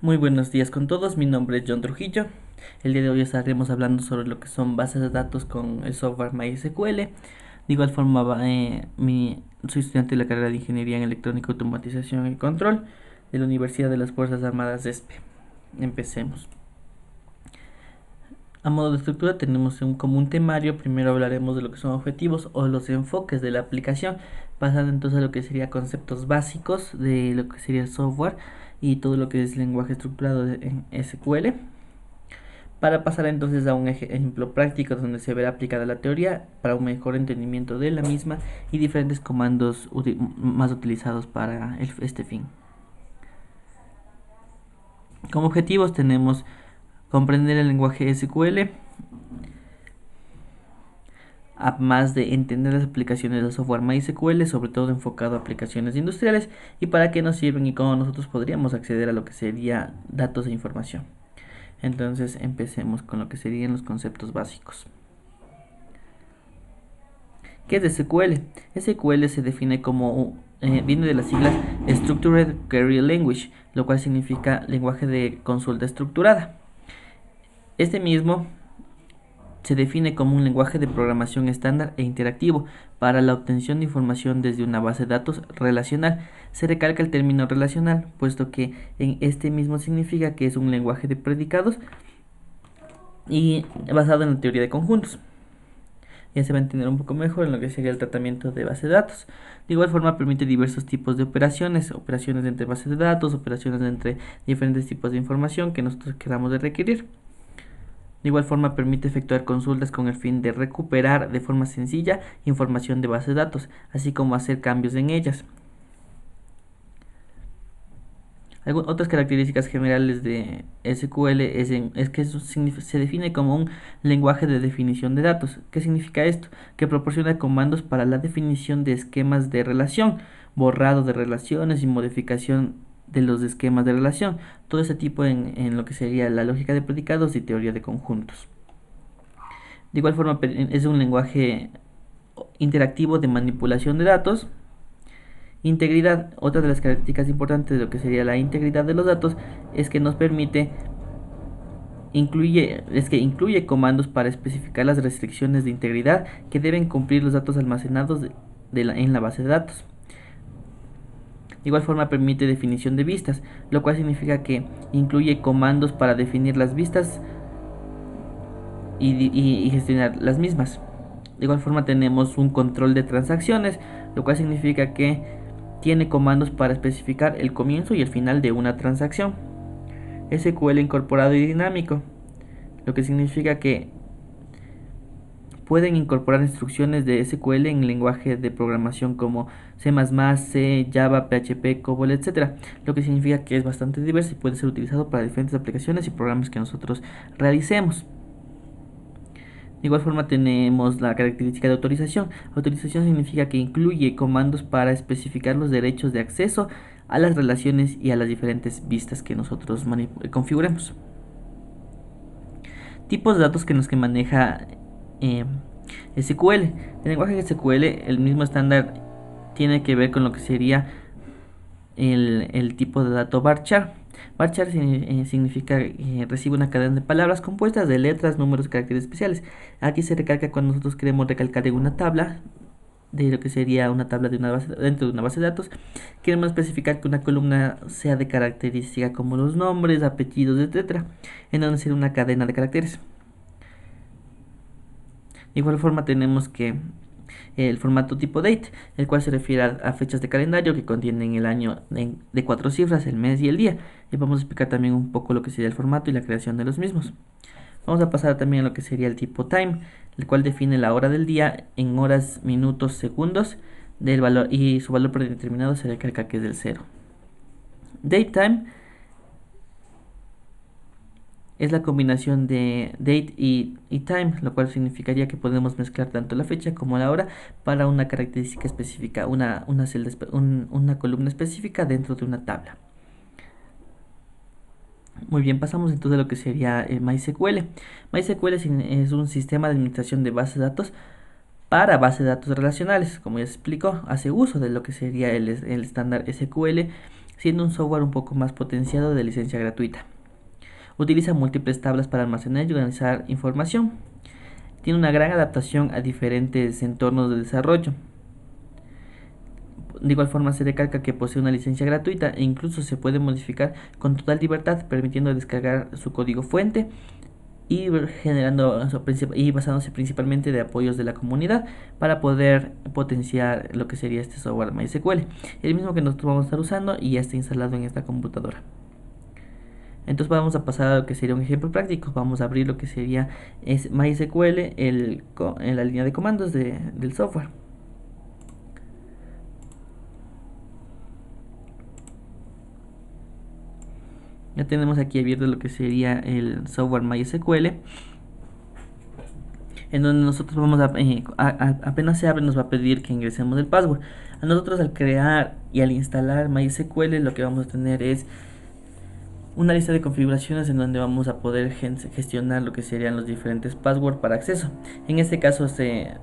Muy buenos días con todos, mi nombre es John Trujillo. El día de hoy estaremos hablando sobre lo que son bases de datos con el software MySQL. De igual forma, soy estudiante de la carrera de Ingeniería en Electrónica, Automatización y Control de la Universidad de las Fuerzas Armadas de ESPE. Empecemos. A modo de estructura tenemos como un temario. Primero hablaremos de lo que son objetivos o los enfoques de la aplicación, pasando entonces a lo que sería conceptos básicos de lo que sería el software y todo lo que es lenguaje estructurado en SQL, para pasar entonces a un ejemplo práctico donde se verá aplicada la teoría para un mejor entendimiento de la misma y diferentes comandos más utilizados para este fin. Como objetivos tenemos comprender el lenguaje SQL, además de entender las aplicaciones del software MySQL, sobre todo enfocado a aplicaciones industriales, y para qué nos sirven y cómo nosotros podríamos acceder a lo que sería datos e información. Entonces empecemos con lo que serían los conceptos básicos. ¿Qué es SQL? SQL se define como, viene de las siglas Structured Query Language, lo cual significa lenguaje de consulta estructurada. Este mismo se define como un lenguaje de programación estándar e interactivo para la obtención de información desde una base de datos relacional. Se recalca el término relacional, puesto que en este mismo significa que es un lenguaje de predicados y basado en la teoría de conjuntos. Ya se va a entender un poco mejor en lo que sería el tratamiento de base de datos. De igual forma permite diversos tipos de operaciones entre bases de datos, operaciones entre diferentes tipos de información que nosotros queramos de requerir. De igual forma permite efectuar consultas con el fin de recuperar de forma sencilla información de base de datos, así como hacer cambios en ellas. Otras características generales de SQL es que se define como un lenguaje de definición de datos. ¿Qué significa esto? Que proporciona comandos para la definición de esquemas de relación, borrado de relaciones y modificación de los esquemas de relación. Todo ese tipo en lo que sería la lógica de predicados y teoría de conjuntos. De igual forma es un lenguaje interactivo de manipulación de datos. Integridad. Otra de las características importantes de lo que sería la integridad de los datos es que nos permite incluye comandos para especificar las restricciones de integridad que deben cumplir los datos almacenados en la base de datos. De igual forma permite definición de vistas, lo cual significa que incluye comandos para definir las vistas y gestionar las mismas. De igual forma tenemos un control de transacciones, lo cual significa que tiene comandos para especificar el comienzo y el final de una transacción. SQL incorporado y dinámico, lo que significa que pueden incorporar instrucciones de SQL en lenguaje de programación como C++, C, Java, PHP, COBOL, etc. Lo que significa que es bastante diverso y puede ser utilizado para diferentes aplicaciones y programas que nosotros realicemos. De igual forma tenemos la característica de autorización. Autorización significa que incluye comandos para especificar los derechos de acceso a las relaciones y a las diferentes vistas que nosotros configuremos. Tipos de datos que maneja SQL. El lenguaje SQL, el mismo estándar, tiene que ver con lo que sería el tipo de dato varchar. Varchar significa recibe una cadena de palabras compuestas de letras, números, caracteres especiales. Aquí se recalca cuando nosotros queremos recalcar en una tabla, de lo que sería una tabla dentro de una base de datos. Queremos especificar que una columna sea de característica como los nombres, apellidos, etc. En donde sería una cadena de caracteres. De igual forma tenemos que el formato tipo date, el cual se refiere a fechas de calendario que contienen el año de 4 cifras, el mes y el día. Y vamos a explicar también un poco lo que sería el formato y la creación de los mismos. Vamos a pasar también a lo que sería el tipo time, el cual define la hora del día en horas, minutos, segundos del valor, y su valor predeterminado se recalca que es del 0. Datetime es la combinación de date y time, lo cual significaría que podemos mezclar tanto la fecha como la hora para una característica específica, una columna específica dentro de una tabla. Muy bien, pasamos entonces a lo que sería MySQL. MySQL es un sistema de administración de bases de datos para bases de datos relacionales. Como ya se explicó, hace uso de lo que sería el estándar SQL, siendo un software un poco más potenciado de licencia gratuita. Utiliza múltiples tablas para almacenar y organizar información. Tiene una gran adaptación a diferentes entornos de desarrollo. De igual forma se recalca que posee una licencia gratuita e incluso se puede modificar con total libertad, permitiendo descargar su código fuente y basándose principalmente de apoyos de la comunidad para poder potenciar lo que sería este software MySQL, el mismo que nosotros vamos a estar usando y ya está instalado en esta computadora. Entonces vamos a pasar a lo que sería un ejemplo práctico. Vamos a abrir lo que sería MySQL en la línea de comandos del software. Ya tenemos aquí abierto lo que sería el software MySQL, en donde nosotros vamos apenas se abre nos va a pedir que ingresemos el password. A nosotros al crear y al instalar MySQL lo que vamos a tener es una lista de configuraciones en donde vamos a poder gestionar lo que serían los diferentes passwords para acceso. En este caso se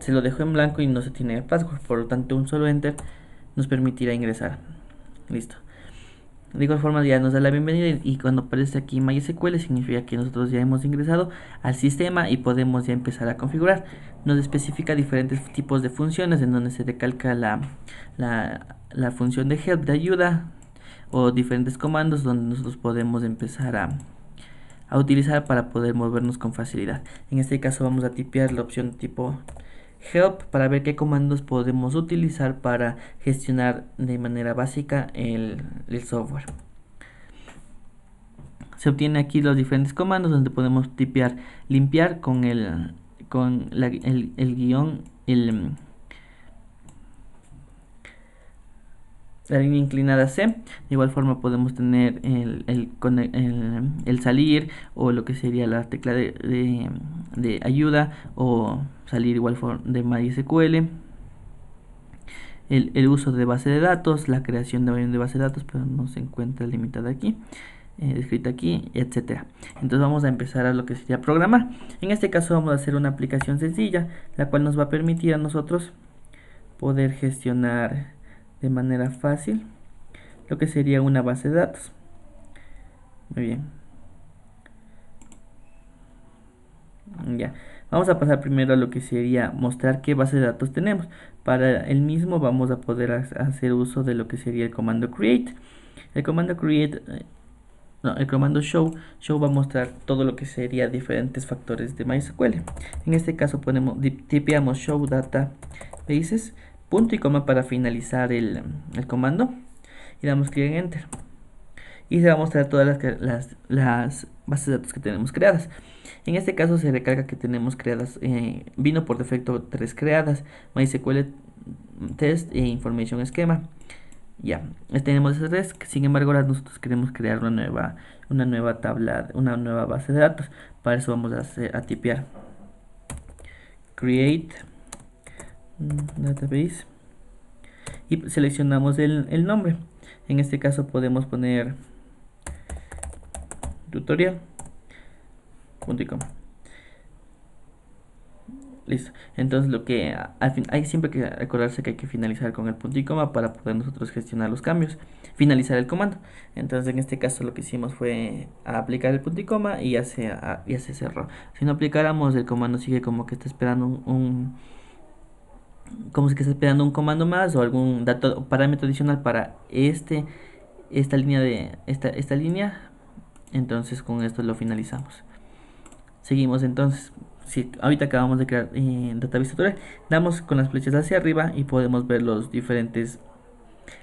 lo dejó en blanco y no se tiene password, por lo tanto un solo enter nos permitirá ingresar. Listo. De igual forma ya nos da la bienvenida y cuando aparece aquí MySQL significa que nosotros ya hemos ingresado al sistema y podemos ya empezar a configurar. Nos especifica diferentes tipos de funciones en donde se recalca la función de help, de ayuda, o diferentes comandos donde nosotros podemos empezar a utilizar para poder movernos con facilidad. En este caso vamos a tipear la opción tipo help para ver qué comandos podemos utilizar para gestionar de manera básica el software. Se obtiene aquí los diferentes comandos donde podemos tipear limpiar con el guión, la línea inclinada C. De igual forma podemos tener el salir, o lo que sería la tecla de ayuda, o salir igual forma de MySQL, el uso de base de datos, la creación de base de datos, pero no se encuentra limitada aquí, escrita aquí, etcétera. Entonces vamos a empezar a lo que sería programar. En este caso vamos a hacer una aplicación sencilla, la cual nos va a permitir a nosotros poder gestionar de manera fácil lo que sería una base de datos. Muy bien. Ya. Vamos a pasar primero a lo que sería mostrar qué base de datos tenemos. Para el mismo vamos a poder hacer uso de lo que sería el comando create. El comando create, el comando show va a mostrar todo lo que sería diferentes factores de MySQL. En este caso tipeamos show databases, punto y coma para finalizar el comando y damos clic en enter y se va a mostrar todas las bases de datos que tenemos creadas. En este caso se recarga que tenemos creadas, vino por defecto 3 creadas: MySQL test e information schema. Ya, tenemos esas 3. Sin embargo ahora nosotros queremos crear una nueva tabla, una nueva base de datos. Para eso vamos a tipear create database y seleccionamos el nombre. En este caso podemos poner tutorial.com. Listo. Entonces lo que al fin hay siempre que recordarse que hay que finalizar con el punto y coma para poder nosotros gestionar los cambios, finalizar el comando. Entonces en este caso lo que hicimos fue aplicar el punto y coma y ya se cerró. Si no aplicáramos, el comando sigue como que está esperando como si que está esperando un comando más o algún dato o parámetro adicional para esta línea. Entonces con esto lo finalizamos. Seguimos entonces. Si ahorita acabamos de crear database tutorial, damos con las flechas hacia arriba y podemos ver los diferentes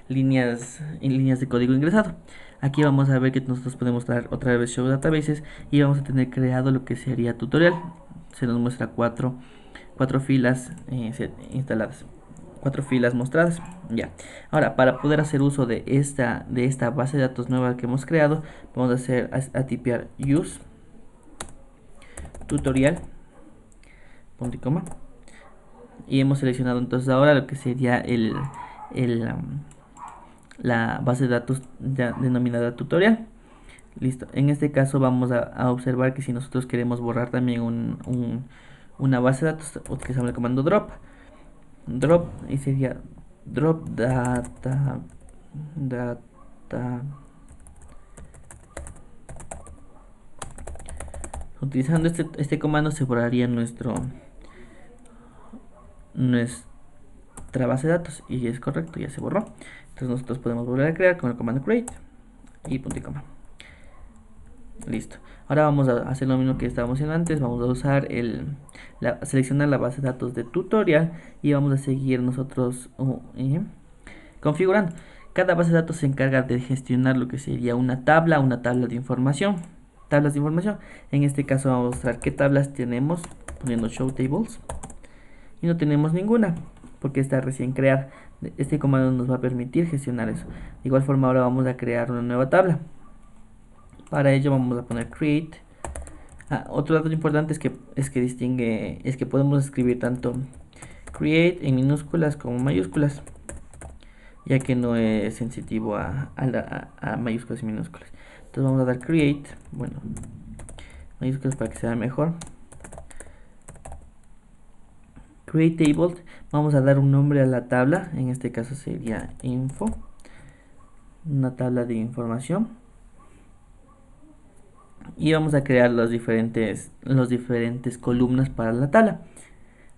líneas de código ingresado. Aquí vamos a ver que nosotros podemos dar otra vez show databases y vamos a tener creado lo que sería tutorial. Se nos muestra cuatro filas instaladas, 4 filas mostradas. Ya. Ahora, para poder hacer uso de esta base de datos nueva que hemos creado, vamos a tipear use tutorial punto y coma y hemos seleccionado entonces ahora lo que sería la base de datos denominada tutorial. Listo. En este caso vamos a observar que si nosotros queremos borrar también una base de datos, utilizamos el comando drop y sería drop Utilizando este comando se borraría nuestra base de datos, y es correcto, ya se borró. Entonces nosotros podemos volver a crear con el comando create y punto y coma. Listo. Ahora vamos a hacer lo mismo que estábamos haciendo antes. Vamos a usar seleccionar la base de datos de tutorial y vamos a seguir nosotros configurando. Cada base de datos se encarga de gestionar lo que sería una tabla de información. Tablas de información. En este caso vamos a mostrar qué tablas tenemos poniendo show tables. Y no tenemos ninguna porque está recién creada. Este comando nos va a permitir gestionar eso. De igual forma ahora vamos a crear una nueva tabla. Para ello vamos a poner create. Otro dato importante es que podemos escribir tanto create en minúsculas como mayúsculas, ya que no es sensitivo a mayúsculas y minúsculas. Entonces vamos a dar create, bueno, mayúsculas para que sea mejor. Create table, vamos a dar un nombre a la tabla, en este caso sería info, una tabla de información. Y vamos a crear las diferentes columnas para la tabla.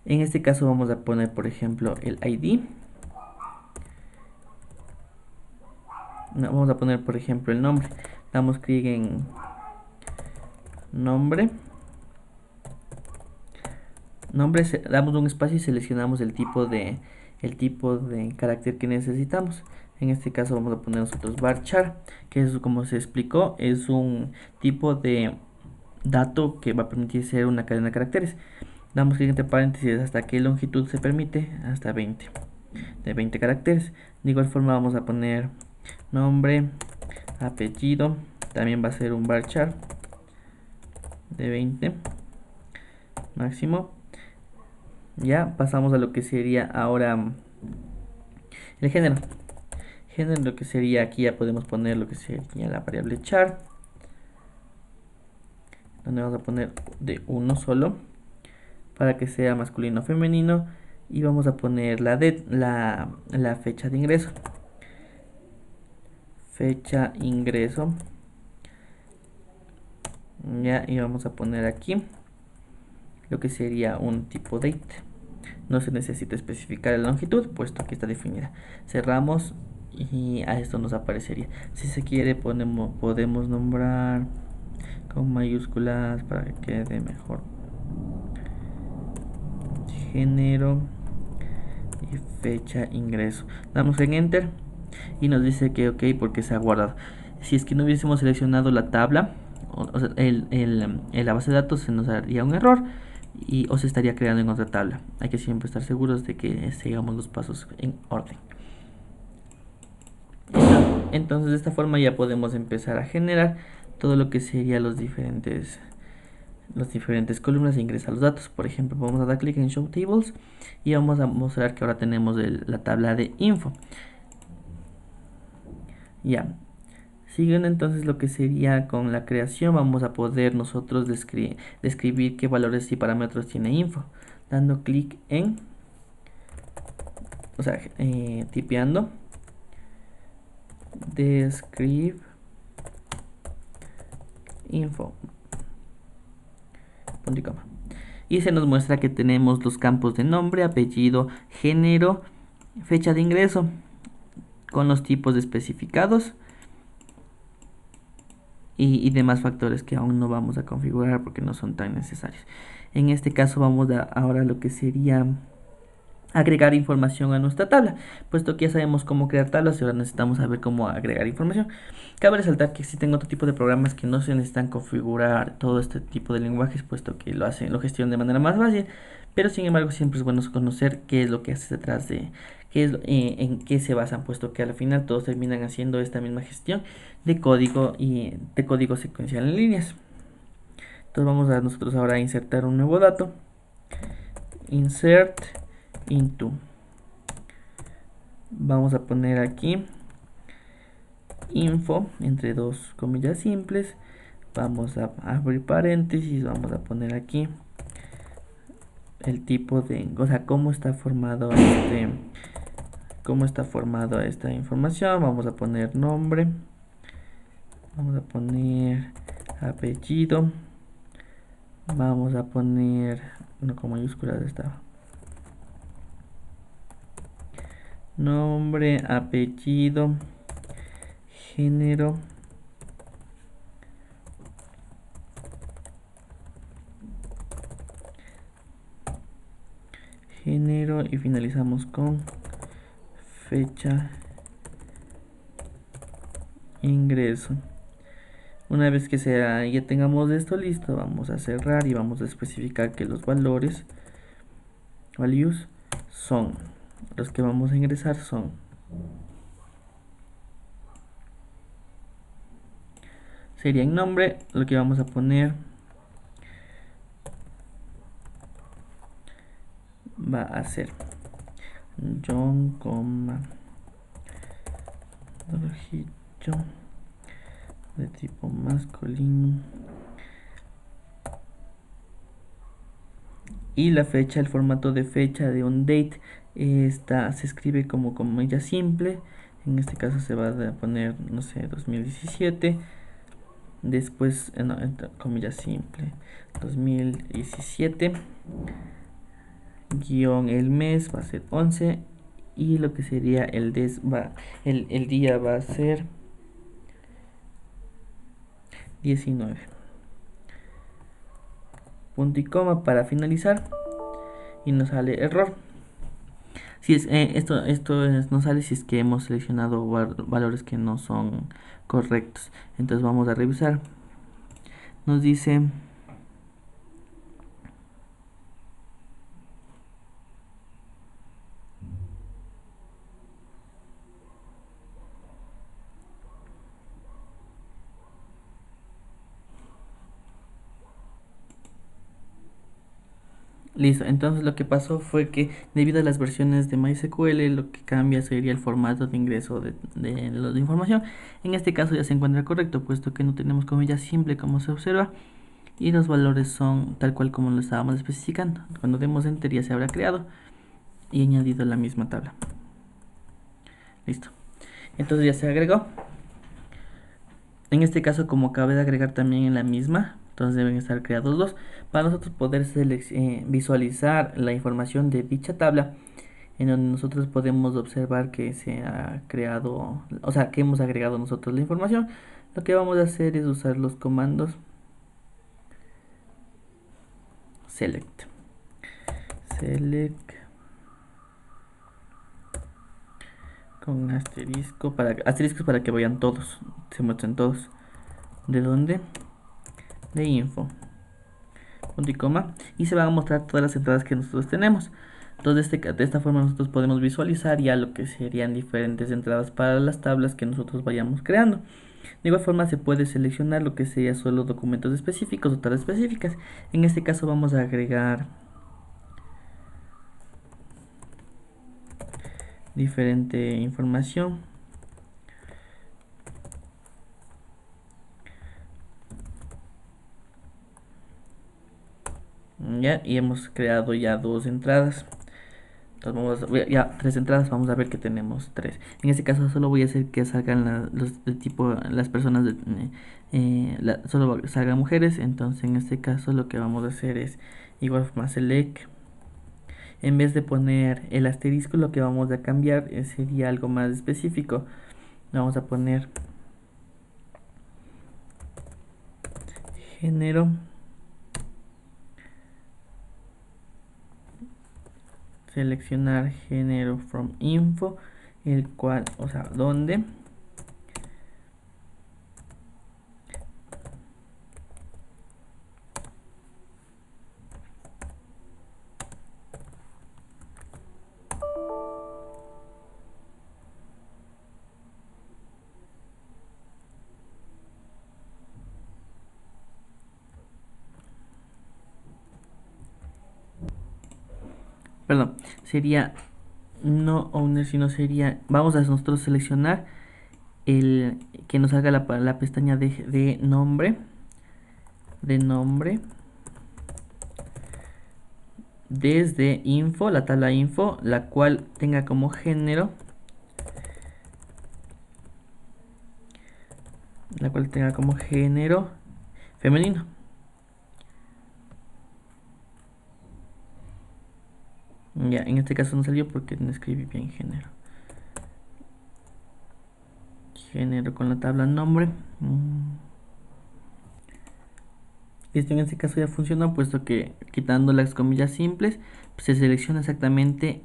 En este caso vamos a poner, por ejemplo, el ID. Vamos a poner, por ejemplo, el nombre. Damos clic en nombre. Damos un espacio y seleccionamos el tipo de carácter que necesitamos. En este caso vamos a poner nosotros varchar, que es, como se explicó, es un tipo de dato que va a permitir ser una cadena de caracteres. Damos clic entre paréntesis hasta que longitud se permite, hasta 20, de 20 caracteres. De igual forma vamos a poner nombre, apellido, también va a ser un varchar de 20 máximo. Ya pasamos a lo que sería ahora el género. Lo que sería aquí, ya podemos poner lo que sería la variable char, donde vamos a poner de uno solo para que sea masculino o femenino, y vamos a poner la fecha de ingreso. Ya, y vamos a poner aquí lo que sería un tipo date. No se necesita especificar la longitud, puesto que está definida. Cerramos y a esto nos aparecería. Si se quiere podemos nombrar con mayúsculas para que quede mejor. Género y fecha ingreso. Damos en enter y nos dice que ok, porque se ha guardado. Si es que no hubiésemos seleccionado la tabla, o sea, la base de datos, se nos haría un error o se estaría creando en otra tabla. Hay que siempre estar seguros de que sigamos los pasos en orden. Entonces de esta forma ya podemos empezar a generar todo lo que sería las diferentes columnas e ingresar los datos. Por ejemplo, vamos a dar clic en show tables y vamos a mostrar que ahora tenemos la tabla de info. Ya, siguiendo entonces lo que sería con la creación, vamos a poder nosotros describir qué valores y parámetros tiene info, dando clic en, tipeando describe info, punto y coma, y se nos muestra que tenemos los campos de nombre, apellido, género, fecha de ingreso con los tipos especificados y demás factores que aún no vamos a configurar porque no son tan necesarios. En este caso vamos ahora a lo que sería agregar información a nuestra tabla, puesto que ya sabemos cómo crear tablas y ahora necesitamos saber cómo agregar información. Cabe resaltar que existen otro tipo de programas que no se necesitan configurar todo este tipo de lenguajes, puesto que lo gestionan de manera más fácil, pero sin embargo siempre es bueno conocer qué es lo que hace detrás de en qué se basan, puesto que al final todos terminan haciendo esta misma gestión de código y de código secuencial en líneas. Entonces vamos a nosotros ahora a insertar un nuevo dato, insert into, vamos a poner aquí info entre dos comillas simples, vamos a abrir paréntesis, vamos a poner aquí el tipo de, cómo está formado cómo está formada esta información. Vamos a poner nombre, vamos a poner apellido, vamos a poner, no con mayúsculas estaba, nombre, apellido, género, y finalizamos con fecha ingreso. Una vez que ya tengamos esto listo, vamos a cerrar y vamos a especificar que los values son los que vamos a ingresar son sería en nombre, lo que vamos a poner va a ser John, Trujillo, de tipo masculino, y la fecha, el formato de fecha de un date se escribe como comilla simple. En este caso se va a poner, no sé, 2017. Después, comilla simple, 2017 guión el mes va a ser 11 y lo que sería el día va a ser 19. Punto y coma para finalizar y nos sale error. Si es, no sale si es que hemos seleccionado valores que no son correctos. Entonces vamos a revisar. Nos dice listo. Entonces lo que pasó fue que debido a las versiones de MySQL, lo que cambia sería el formato de ingreso de la información. En este caso ya se encuentra correcto, puesto que no tenemos comilla simple como se observa y los valores son tal cual como lo estábamos especificando. Cuando demos enter ya se habrá creado y añadido la misma tabla. Listo. Entonces ya se agregó. En este caso, como acabé de agregar también en la misma, entonces deben estar creados dos. Para nosotros poder visualizar la información de dicha tabla, en donde nosotros podemos observar que se ha creado, o sea, que hemos agregado nosotros la información, lo que vamos a hacer es usar los comandos select con asteriscos para que vayan todos, se muestren todos. ¿De dónde? De info, punto y coma, y se van a mostrar todas las entradas que nosotros tenemos. Entonces de esta forma nosotros podemos visualizar ya lo que serían diferentes entradas para las tablas que nosotros vayamos creando. De igual forma se puede seleccionar lo que sería solo documentos específicos o tablas específicas. En este caso vamos a agregar diferente información. Ya, y hemos creado ya dos entradas. Entonces ya 3 entradas, vamos a ver que tenemos 3. En este caso solo voy a hacer que salgan los de tipo, las personas solo salgan mujeres. Entonces en este caso lo que vamos a hacer es igual forma select. En vez de poner el asterisco, lo que vamos a cambiar sería algo más específico. Vamos a poner género, seleccionar género from info, el cual, o sea, donde perdón, sería no owner, sino sería, vamos a nosotros seleccionar el que nos haga la pestaña de nombre, desde info, la tabla info, la cual tenga como género la cual tenga como género femenino. Ya, en este caso no salió porque no escribí bien género. Género con la tabla nombre. Listo, en este caso ya funcionó, puesto que quitando las comillas simples, pues se selecciona exactamente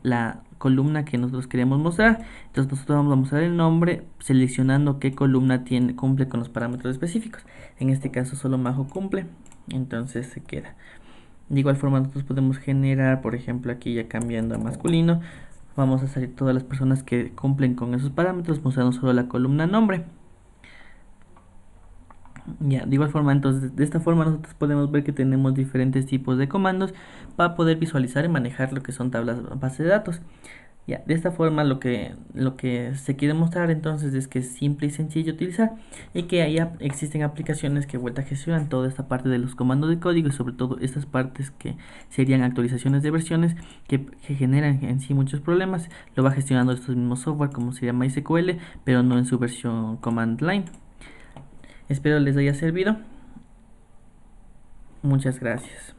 la columna que nosotros queremos mostrar. Entonces nosotros vamos a mostrar el nombre seleccionando qué columna cumple con los parámetros específicos. En este caso solo Majo cumple, entonces se queda. De igual forma nosotros podemos generar, por ejemplo, aquí ya cambiando a masculino, vamos a salir todas las personas que cumplen con esos parámetros mostrando solo la columna nombre. Ya, de igual forma, entonces, de esta forma nosotros podemos ver que tenemos diferentes tipos de comandos para poder visualizar y manejar lo que son tablas base de datos. Ya, de esta forma lo que se quiere mostrar entonces es que es simple y sencillo utilizar y que existen aplicaciones que vuelta gestionan toda esta parte de los comandos de código y sobre todo estas partes que serían actualizaciones de versiones que generan en sí muchos problemas. Lo va gestionando estos mismos software como sería MySQL, pero no en su versión command line. Espero les haya servido. Muchas gracias.